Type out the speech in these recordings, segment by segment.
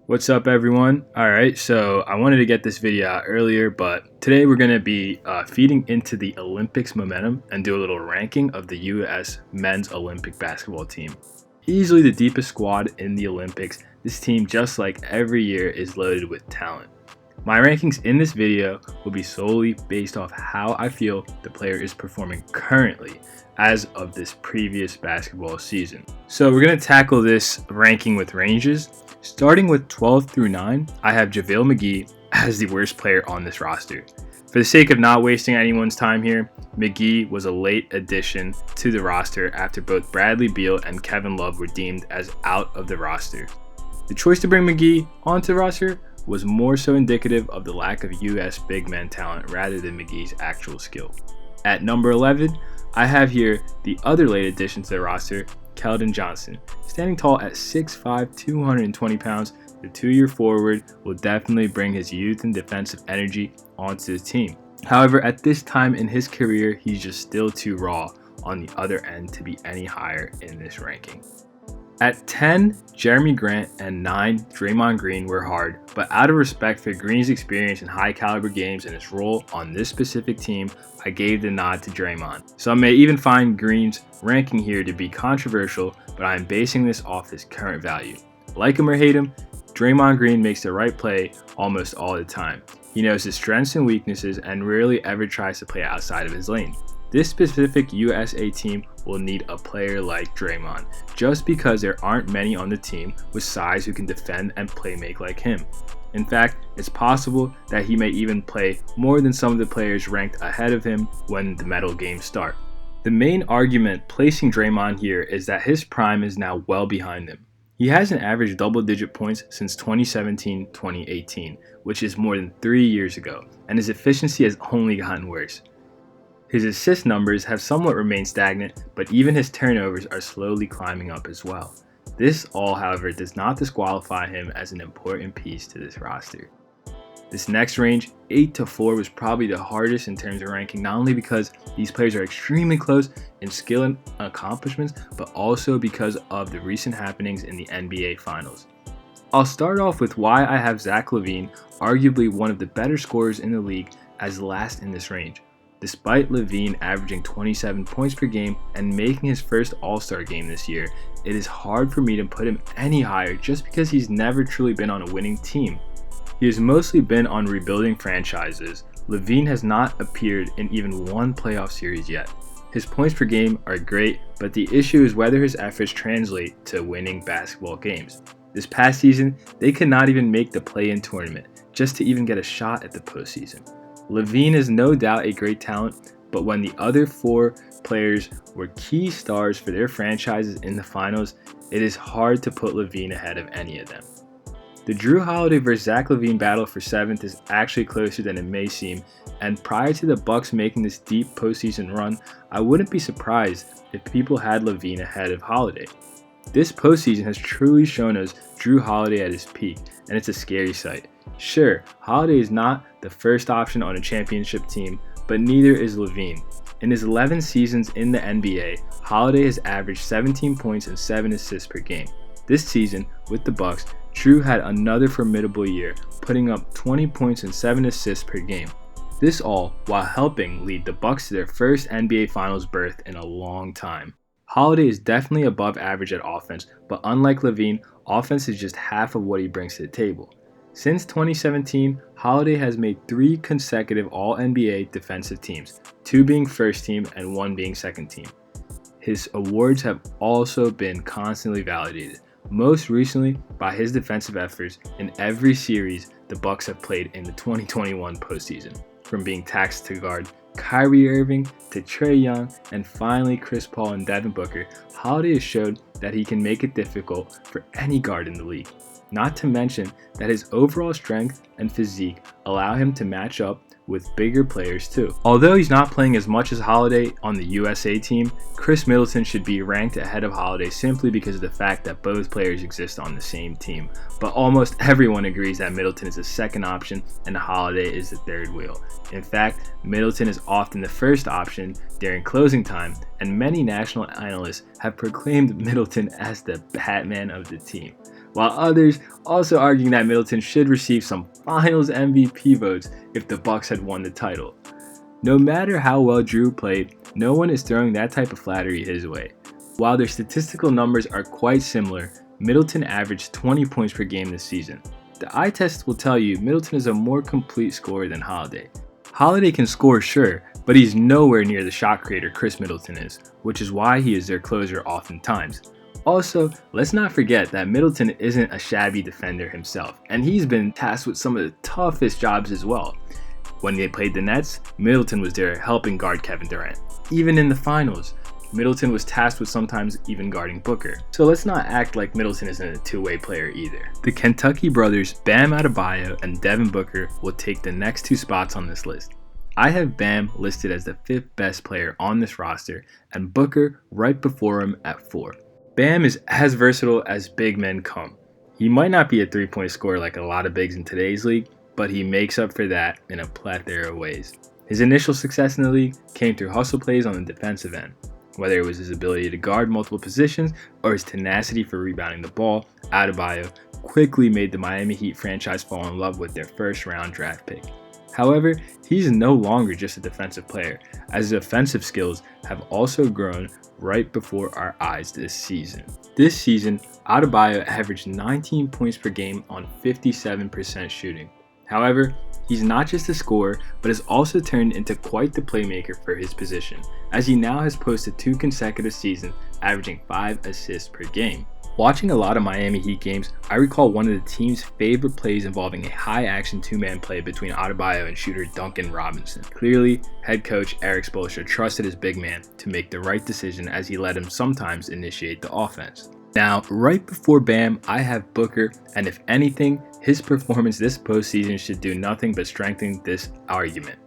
What's up, everyone? Alright, so I wanted to get this video out earlier, but today we're going to be feeding into the Olympics momentum and do a little ranking of the U.S. men's Olympic basketball team. Easily the deepest squad in the Olympics, this team, just like every year, is loaded with talent. My rankings in this video will be solely based off how I feel the player is performing currently as of this previous basketball season. So we're going to tackle this ranking with ranges. Starting with 12 through 9, I have JaVale McGee as the worst player on this roster. For the sake of not wasting anyone's time here, McGee was a late addition to the roster after both Bradley Beal and Kevin Love were deemed as out of the roster. The choice to bring McGee onto the roster was more so indicative of the lack of US big man talent rather than McGee's actual skill. At number 11, I have here the other late addition to the roster, Keldon Johnson. Standing tall at 6'5", 220 pounds, the two-year forward will definitely bring his youth and defensive energy onto the team. However, at this time in his career, he's just still too raw on the other end to be any higher in this ranking. At 10, Jeremy Grant, and 9, Draymond Green were hard, but out of respect for Green's experience in high-caliber games and his role on this specific team, I gave the nod to Draymond. Some may even find Green's ranking here to be controversial, but I am basing this off his current value. Like him or hate him, Draymond Green makes the right play almost all the time. He knows his strengths and weaknesses and rarely ever tries to play outside of his lane. This specific USA team will need a player like Draymond, just because there aren't many on the team with size who can defend and play make like him. In fact, it's possible that he may even play more than some of the players ranked ahead of him when the medal games start. The main argument placing Draymond here is that his prime is now well behind him. He hasn't averaged double-digit points since 2017-2018, which is more than 3 years ago, and his efficiency has only gotten worse. His assist numbers have somewhat remained stagnant, but even his turnovers are slowly climbing up as well. This all, however, does not disqualify him as an important piece to this roster. This next range, 8 to 4, was probably the hardest in terms of ranking, not only because these players are extremely close in skill and accomplishments, but also because of the recent happenings in the NBA Finals. I'll start off with why I have Zach LaVine, arguably one of the better scorers in the league, as last in this range. Despite LaVine averaging 27 points per game and making his first All-Star game this year, it is hard for me to put him any higher just because he's never truly been on a winning team. He has mostly been on rebuilding franchises. LaVine has not appeared in even one playoff series yet. His points per game are great, but the issue is whether his efforts translate to winning basketball games. This past season, they could not even make the play-in tournament just to even get a shot at the postseason. LaVine is no doubt a great talent, but when the other 4 players were key stars for their franchises in the finals, it is hard to put LaVine ahead of any of them. The Jrue Holiday vs. Zach LaVine battle for 7th is actually closer than it may seem, and prior to the Bucks making this deep postseason run, I wouldn't be surprised if people had LaVine ahead of Holiday. This postseason has truly shown us Jrue Holiday at his peak, and it's a scary sight. Sure, Holiday is not the first option on a championship team, but neither is LaVine. In his 11 seasons in the NBA, Holiday has averaged 17 points and 7 assists per game. This season, with the Bucks, Jrue had another formidable year, putting up 20 points and 7 assists per game. This all while helping lead the Bucks to their first NBA Finals berth in a long time. Holiday is definitely above average at offense, but unlike LaVine, offense is just half of what he brings to the table. Since 2017, Holiday has made 3 consecutive All-NBA defensive teams, 2 being first team and 1 being second team. His awards have also been constantly validated, most recently by his defensive efforts in every series the Bucks have played in the 2021 postseason. From being taxed to guard Kyrie Irving to Trae Young, and finally Chris Paul and Devin Booker, Holiday has showed that he can make it difficult for any guard in the league. Not to mention that his overall strength and physique allow him to match up with bigger players too. Although he's not playing as much as Holiday on the USA team, Chris Middleton should be ranked ahead of Holiday simply because of the fact that both players exist on the same team. But almost everyone agrees that Middleton is the second option and Holiday is the third wheel. In fact, Middleton is often the first option during closing time, and many national analysts have proclaimed Middleton as the Batman of the team. while others also arguing that Middleton should receive some Finals MVP votes if the Bucks had won the title. No matter how well Jrue played, no one is throwing that type of flattery his way. While their statistical numbers are quite similar, Middleton averaged 20 points per game this season. The eye test will tell you Middleton is a more complete scorer than Holiday. Holiday can score, sure, but he's nowhere near the shot creator Khris Middleton is, which is why he is their closer oftentimes. Also, let's not forget that Middleton isn't a shabby defender himself, and he's been tasked with some of the toughest jobs as well. When they played the Nets, Middleton was there helping guard Kevin Durant. Even in the finals, Middleton was tasked with sometimes even guarding Booker. So let's not act like Middleton isn't a two-way player either. The Kentucky brothers Bam Adebayo and Devin Booker will take the next two spots on this list. I have Bam listed as the 5th best player on this roster and Booker right before him at 4. Bam is as versatile as big men come. He might not be a three-point scorer like a lot of bigs in today's league, but he makes up for that in a plethora of ways. His initial success in the league came through hustle plays on the defensive end. Whether it was his ability to guard multiple positions or his tenacity for rebounding the ball, Adebayo quickly made the Miami Heat franchise fall in love with their first-round draft pick. However, he's no longer just a defensive player, as his offensive skills have also grown right before our eyes this season. This season, Adebayo averaged 19 points per game on 57% shooting. However, he's not just a scorer, but has also turned into quite the playmaker for his position, as he now has posted 2 consecutive seasons averaging 5 assists per game. Watching a lot of Miami Heat games, I recall one of the team's favorite plays involving a high-action two-man play between Adebayo and shooter Duncan Robinson. Clearly, head coach Erik Spoelstra trusted his big man to make the right decision as he let him sometimes initiate the offense. Now, right before Bam, I have Booker, and if anything, his performance this postseason should do nothing but strengthen this argument.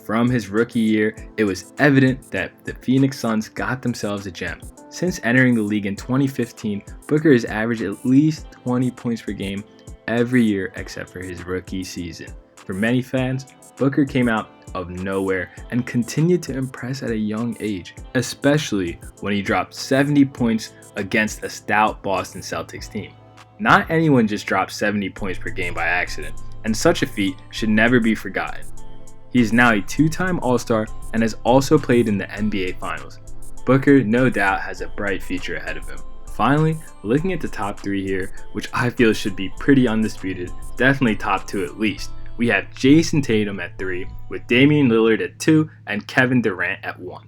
From his rookie year, it was evident that the Phoenix Suns got themselves a gem. Since entering the league in 2015, Booker has averaged at least 20 points per game every year except for his rookie season. For many fans, Booker came out of nowhere and continued to impress at a young age, especially when he dropped 70 points against a stout Boston Celtics team. Not anyone just drops 70 points per game by accident, and such a feat should never be forgotten. He is now a 2-time All-Star and has also played in the NBA Finals. Booker no doubt has a bright future ahead of him. Finally, looking at the top 3 here, which I feel should be pretty undisputed, definitely top 2 at least. We have Jayson Tatum at 3, with Damian Lillard at 2, and Kevin Durant at 1.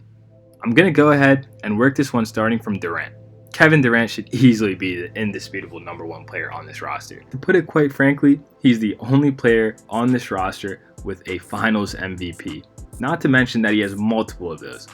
I'm going to go ahead and work this one starting from Durant. Kevin Durant should easily be the indisputable number 1 player on this roster. To put it quite frankly, he's the only player on this roster with a Finals MVP. Not to mention that he has multiple of those.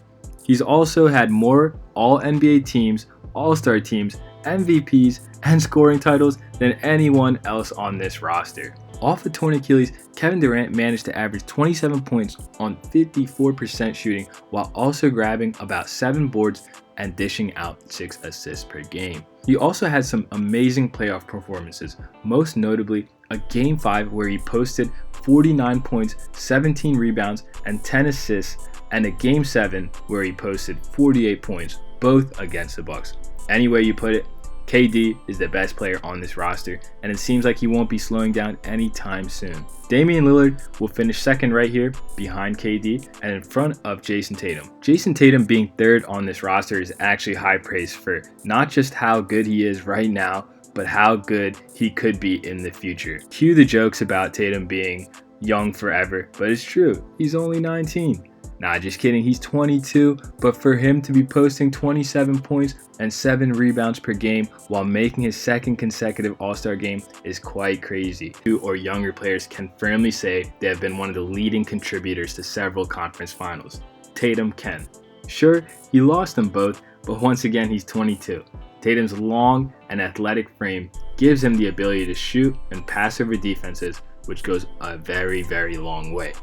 He's also had more All-NBA teams, All-Star teams, MVPs, and scoring titles than anyone else on this roster. Off a torn Achilles, Kevin Durant managed to average 27 points on 54% shooting while also grabbing about 7 boards and dishing out 6 assists per game. He also had some amazing playoff performances, most notably a Game 5 where he posted 49 points, 17 rebounds, and 10 assists, and a Game 7 where he posted 48 points, both against the Bucks. Any way you put it, KD is the best player on this roster, and it seems like he won't be slowing down anytime soon. Damian Lillard will finish second right here, behind KD, and in front of Jayson Tatum. Jayson Tatum being third on this roster is actually high praise for not just how good he is right now, but how good he could be in the future. Cue the jokes about Tatum being young forever, but it's true, he's only 19. Nah, just kidding, he's 22, but for him to be posting 27 points and 7 rebounds per game while making his second consecutive All-Star game is quite crazy. 2 or younger players can firmly say they have been one of the leading contributors to several conference finals. Tatum can. Sure, he lost them both, but once again he's 22. Tatum's long and athletic frame gives him the ability to shoot and pass over defenses, which goes a very, very long way.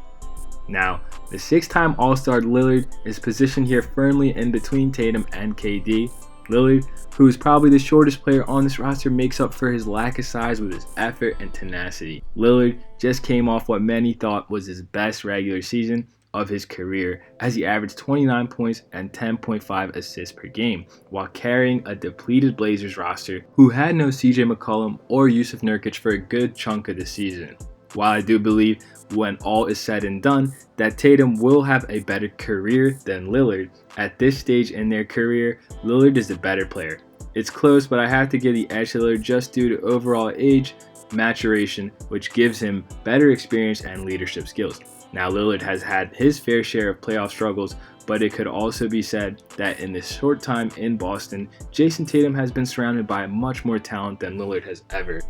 Now, the 6-time All-Star Lillard is positioned here firmly in between Tatum and KD. Lillard, who is probably the shortest player on this roster, makes up for his lack of size with his effort and tenacity. Lillard just came off what many thought was his best regular season, of his career as he averaged 29 points and 10.5 assists per game while carrying a depleted Blazers roster who had no CJ McCollum or Yusuf Nurkic for a good chunk of the season. While I do believe when all is said and done that Tatum will have a better career than Lillard, at this stage in their career, Lillard is the better player. It's close, but I have to give the edge to Lillard just due to overall age, maturation, which gives him better experience and leadership skills. Now, Lillard has had his fair share of playoff struggles, but it could also be said that in this short time in Boston, Jason Tatum has been surrounded by much more talent than Lillard has ever.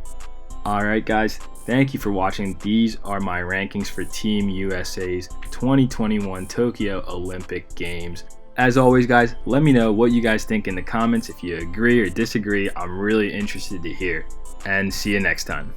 Alright guys, thank you for watching. These are my rankings for Team USA's 2021 Tokyo Olympic Games. As always guys, let me know what you guys think in the comments. If you agree or disagree, I'm really interested to hear. And see you next time.